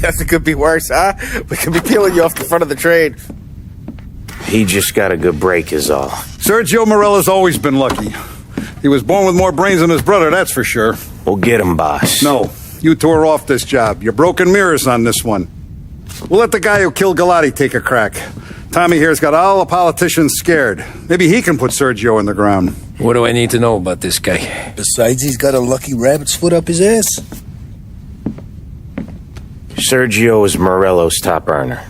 Nothing could be worse, huh? We could be peeling you off the front of the train. He just got a good break is all. Sergio Morella's always been lucky. He was born with more brains than his brother, that's for sure. We'll get him, boss. No, you two are off this job. You're broken mirrors on this one. We'll let the guy who killed Galati take a crack. Tommy here's got all the politicians scared. Maybe he can put Sergio in the ground. What do I need to know about this guy? Besides, he's got a lucky rabbit's foot up his ass. Sergio is Morello's top earner.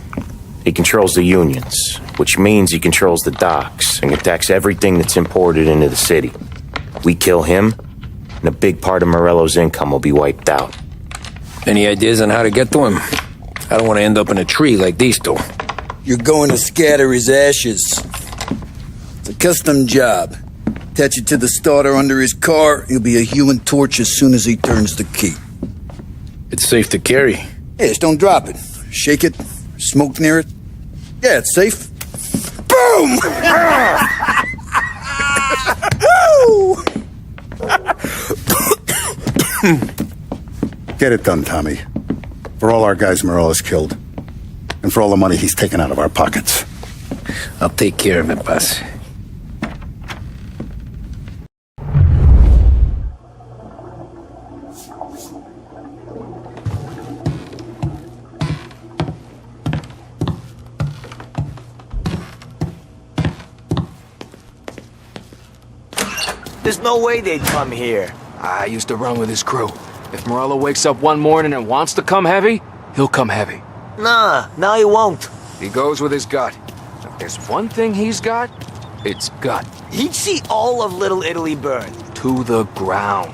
He controls the unions, which means he controls the docks and attacks everything that's imported into the city. We kill him, and a big part of Morello's income will be wiped out. Any ideas on how to get to him? I don't want to end up in a tree like these two. You're going to scatter his ashes. It's a custom job. Attach it to the starter under his car. He'll be a human torch as soon as he turns the key. It's safe to carry. Hey, just don't drop it. Shake it. Smoke near it. Yeah, it's safe. Boom! Get it done, Tommy. For all our guys Morella's killed. And for all the money he's taken out of our pockets. I'll take care of it, boss. There's no way they'd come here. I used to run with his crew. If Morello wakes up one morning and wants to come heavy, he'll come heavy. Nah, no he won't. He goes with his gut. If there's one thing he's got, it's gut. He'd see all of Little Italy burn. To the ground.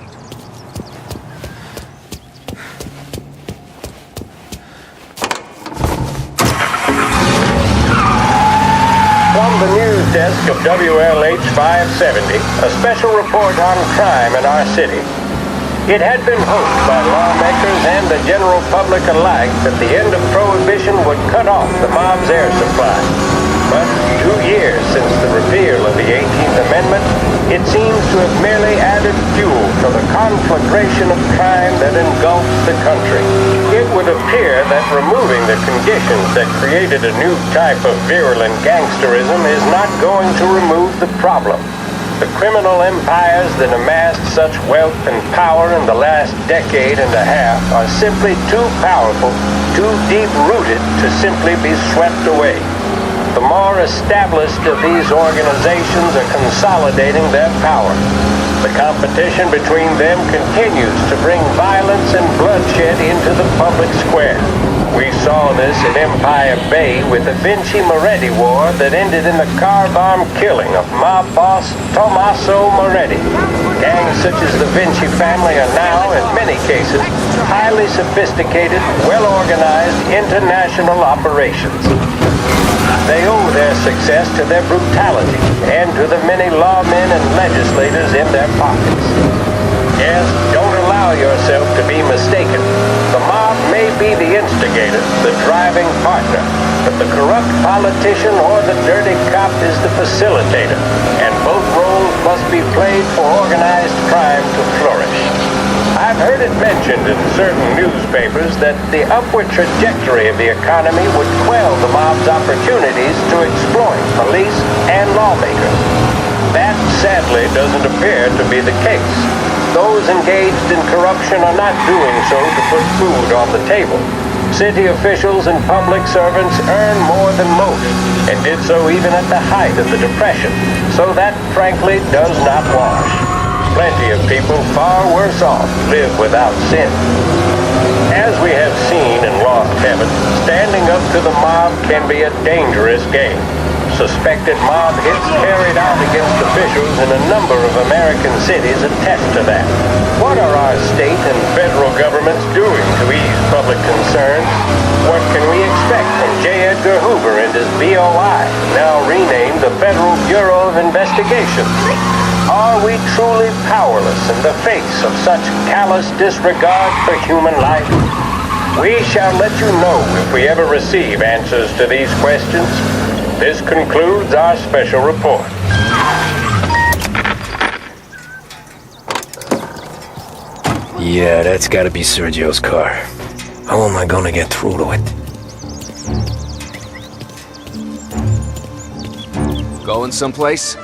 From the news desk of WLH 570, a special report on crime in our city. It had been hoped by lawmakers and the general public alike that the end of Prohibition would cut off the mob's air supply. But 2 years since the repeal of the 18th Amendment, it seems to have merely added fuel to the conflagration of crime that engulfs the country. It would appear that removing the conditions that created a new type of virulent gangsterism is not going to remove the problem. The criminal empires that amassed such wealth and power in the last decade and a half are simply too powerful, too deep-rooted to simply be swept away. The more established of these organizations are consolidating their power. The competition between them continues to bring violence and bloodshed into the public square. We saw this at Empire Bay with the Vinci Moretti War that ended in the car-bomb killing of mob boss Tommaso Moretti. Gangs such as the Vinci family are now, in many cases, highly sophisticated, well-organized international operations. They owe their success to their brutality and to the many lawmen and legislators in their pockets. Yes, don't allow yourself to be mistaken. The mob may be the instigator, the driving partner, but the corrupt politician or the dirty cop is the facilitator, and both roles must be played for organized crime to flourish. I've heard it mentioned in certain newspapers that the upward trajectory of the economy would quell the mob's opportunities to exploit police and lawmakers. That, sadly, doesn't appear to be the case. Those engaged in corruption are not doing so to put food on the table. City officials and public servants earn more than most, and did so even at the height of the Depression, so that, frankly, does not wash. Plenty of people far worse off live without sin. As we have seen in Lost Heaven, standing up to the mob can be a dangerous game. Suspected mob hits carried out against officials in a number of American cities attest to that. What are our state and federal governments doing to ease public concerns? What can we expect from J. Edgar Hoover and his BOI, now renamed the Federal Bureau of Investigation? Are we truly powerless in the face of such callous disregard for human life? We shall let you know if we ever receive answers to these questions. This concludes our special report. Yeah, that's gotta be Sergio's car. How am I gonna get through to it? Going someplace?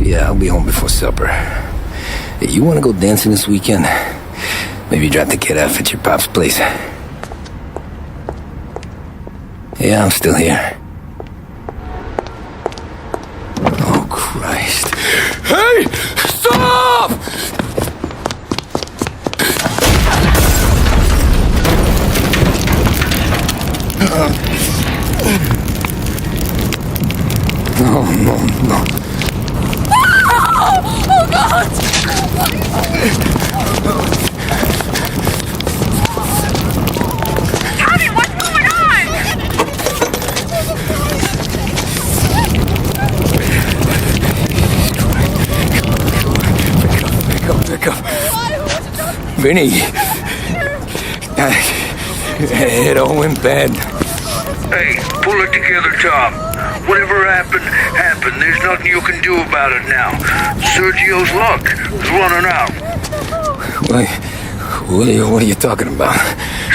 Yeah, I'll be home before supper. Hey, you wanna go dancing this weekend? Maybe drop the kid off at your pop's place. Yeah, I'm still here. Oh, Christ. Hey! Stop! No. Oh, God! Tommy, what's going on? Pick up. Vinny. It all went bad. Hey, pull it together, Tom. Whatever happened, happened. There's nothing you can do about it now. Sergio's luck is running out. What are you talking about?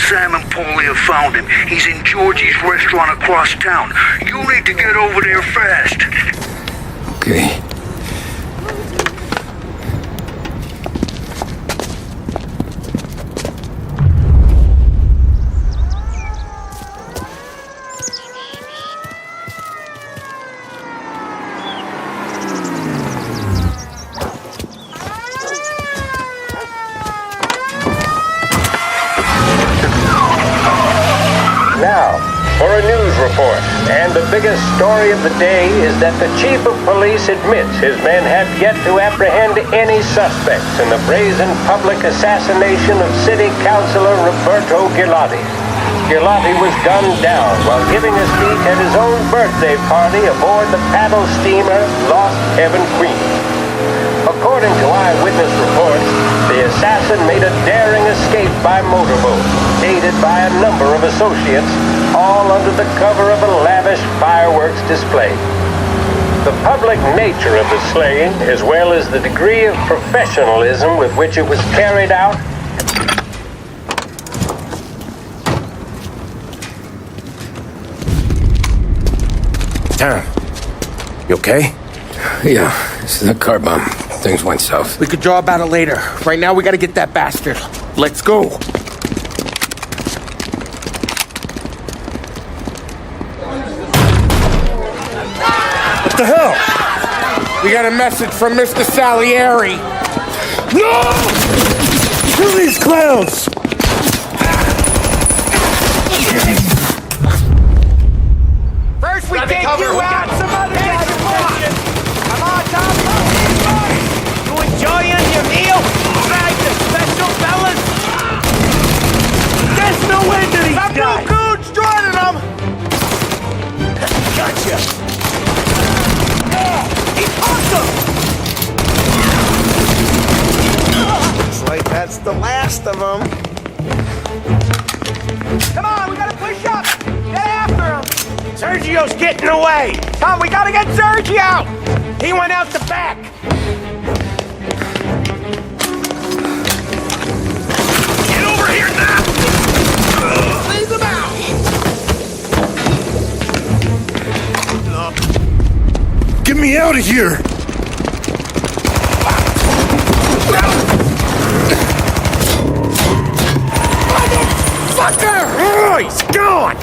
Sam and Paulie have found him. He's in Georgie's restaurant across town. You need to get over there fast. Okay. Now, for a news report. And the biggest story of the day is that the chief of police admits his men have yet to apprehend any suspects in the brazen public assassination of City Councilor Roberto Gilotti. Gilotti was gunned down while giving a speech at his own birthday party aboard the paddle steamer Lost Heaven Queen. According to eyewitness reports, the assassin made a daring escape by motorboat, aided by a number of associates, all under the cover of a lavish fireworks display. The public nature of the slaying, as well as the degree of professionalism with which it was carried out, Tom, you okay? Yeah, this is a car bomb. Things went south. We could draw about it later. Right now, we gotta get that bastard. Let's go. What the hell? We got a message from Mr. Salieri. No! Kill these clowns! First we take you out, some other guys. Come on, Tom. You enjoying your meal? Right, the special fellas? There's no end to these guys. Some new goons joining them. Gotcha. He's awesome. Looks like that's the last of them. Come on, we gotta push up. Get after him. Sergio's getting away. Tom, we gotta get Sergio. He went out the back. Get over here now. Leave him out. Get me out of here. Motherfucker! on!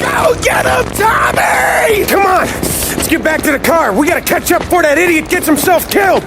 Go get him, Tommy! Come on! Let's get back to the car. We gotta catch up before that idiot gets himself killed!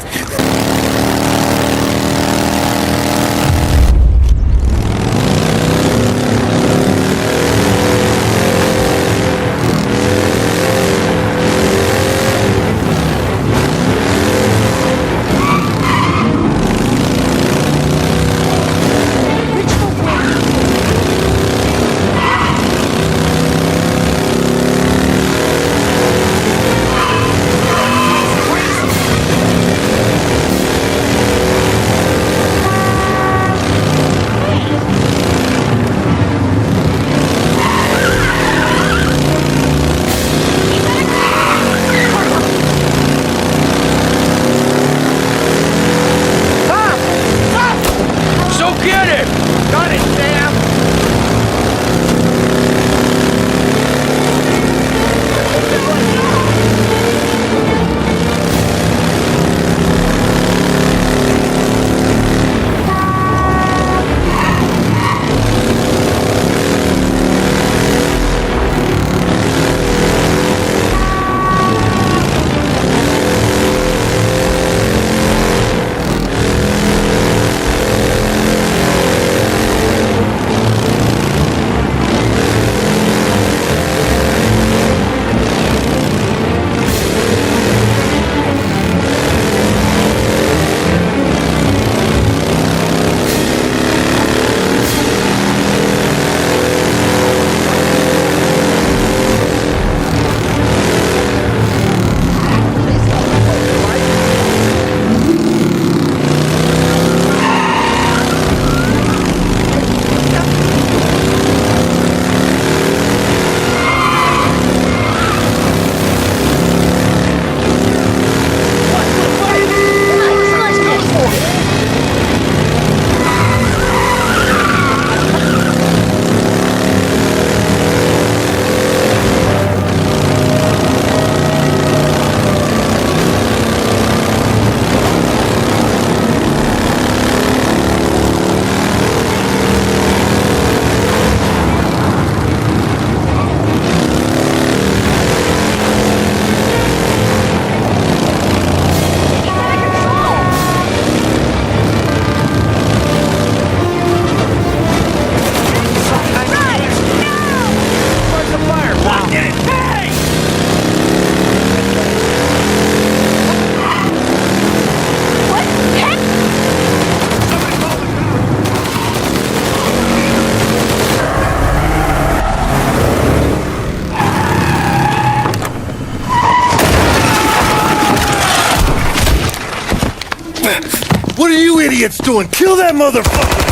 What are you idiots doing? Kill that motherfucker!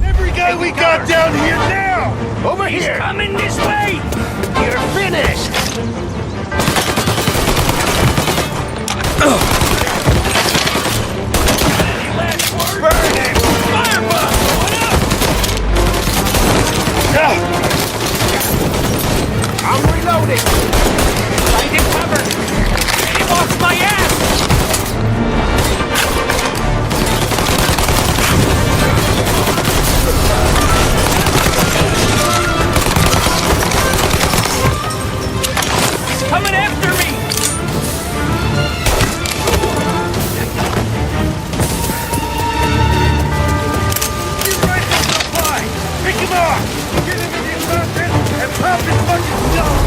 Every guy we got down here now! Over here! He's coming this way! You're finished! Any last words? Burn it! Fireball! I'm reloading! Find it covered! He wants my ass! Coming after me! You're right in the pie! Pick him off! Get him in his mountain and pop his fucking skull!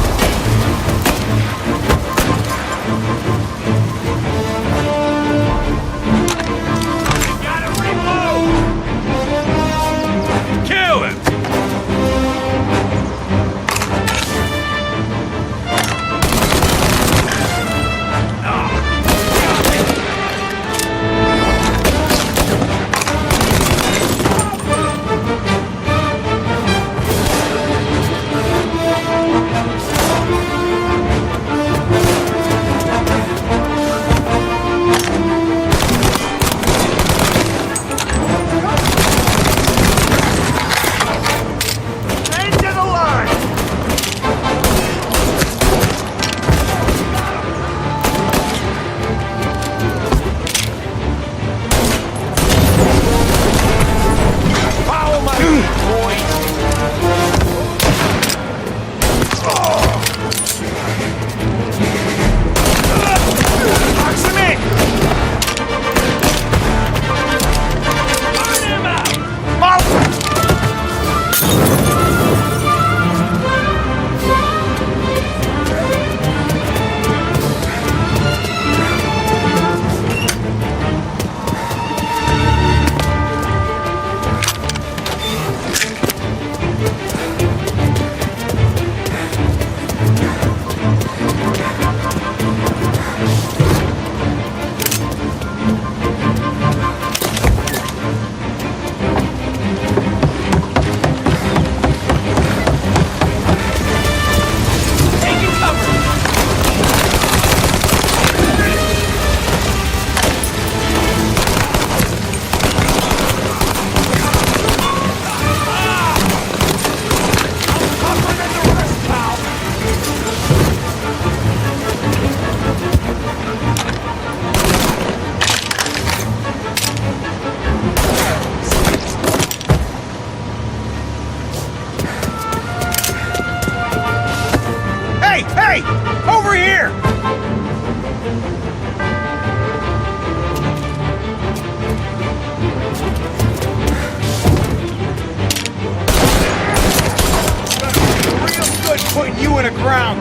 you in the ground.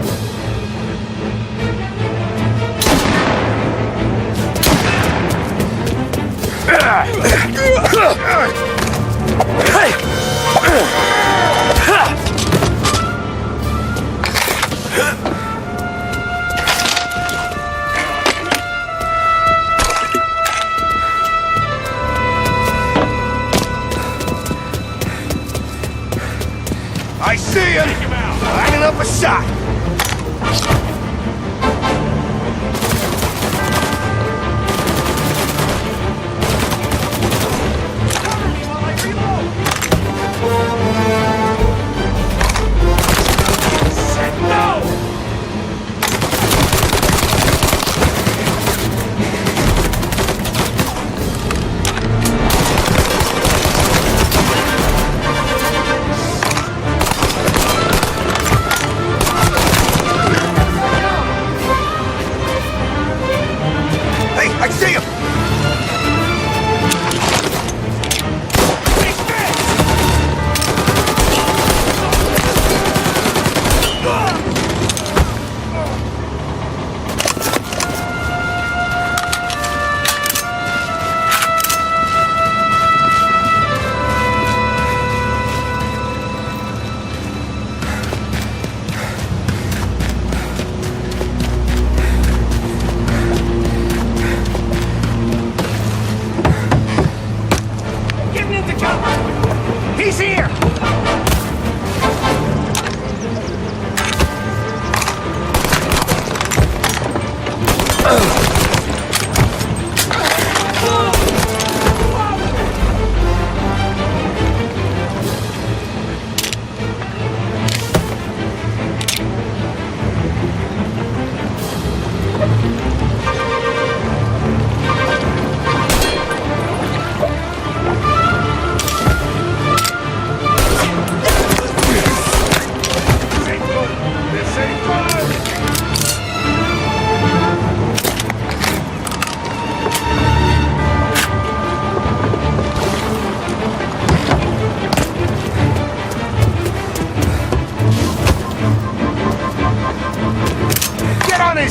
I see him! Lining up a shot! He's here!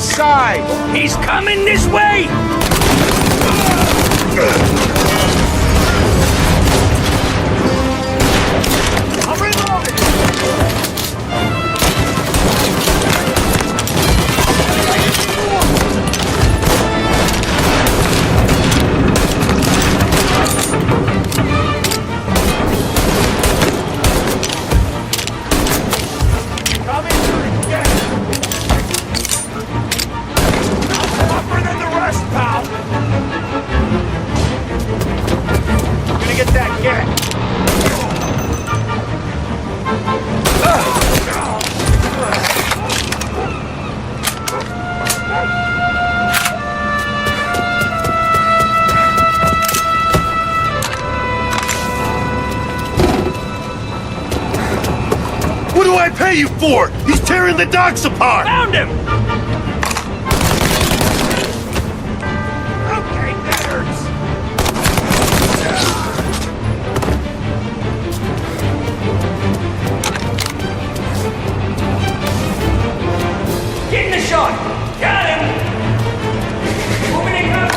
Side. He's coming this way! I'm reloading! What do I pay you for? He's tearing the docks apart! Found him! Okay, that hurts. Getting the shot! Got him! Moving it up!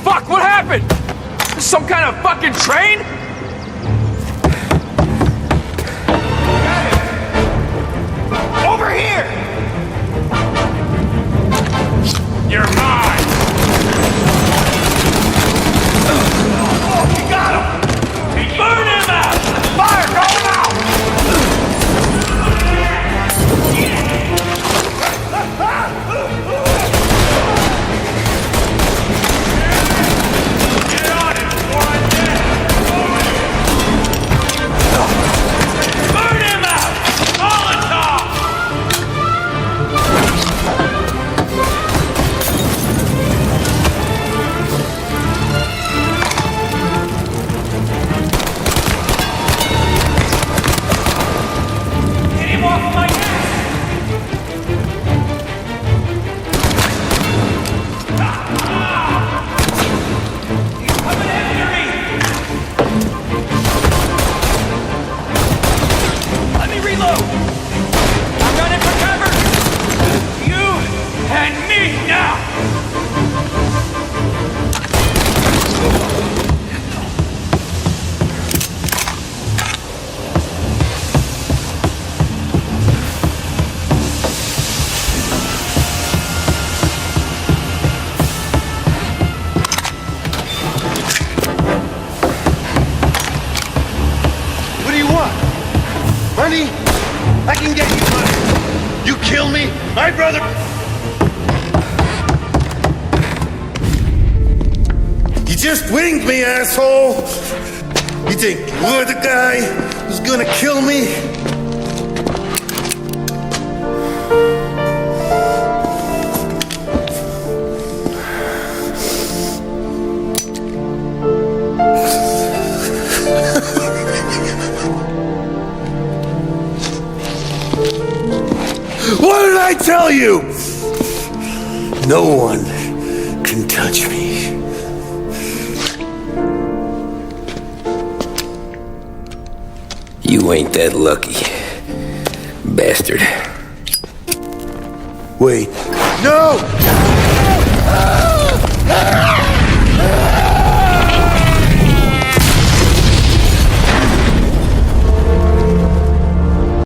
Fuck, what happened? Some kind of fucking train? Over here! You're mine! You got him! Burn him out! Fire going out! Get on it before I'm dead! Burn him out! Molotov! Get him off my neck! He's coming after me! Let me reload! I'm running for cover! You and me now! What do you want? Money? I can get you money. You kill me, I'd rather... You just winged me, asshole! You think you're the guy who's gonna kill me? What did I tell you? No one can touch me. You ain't that lucky, bastard. Wait. No!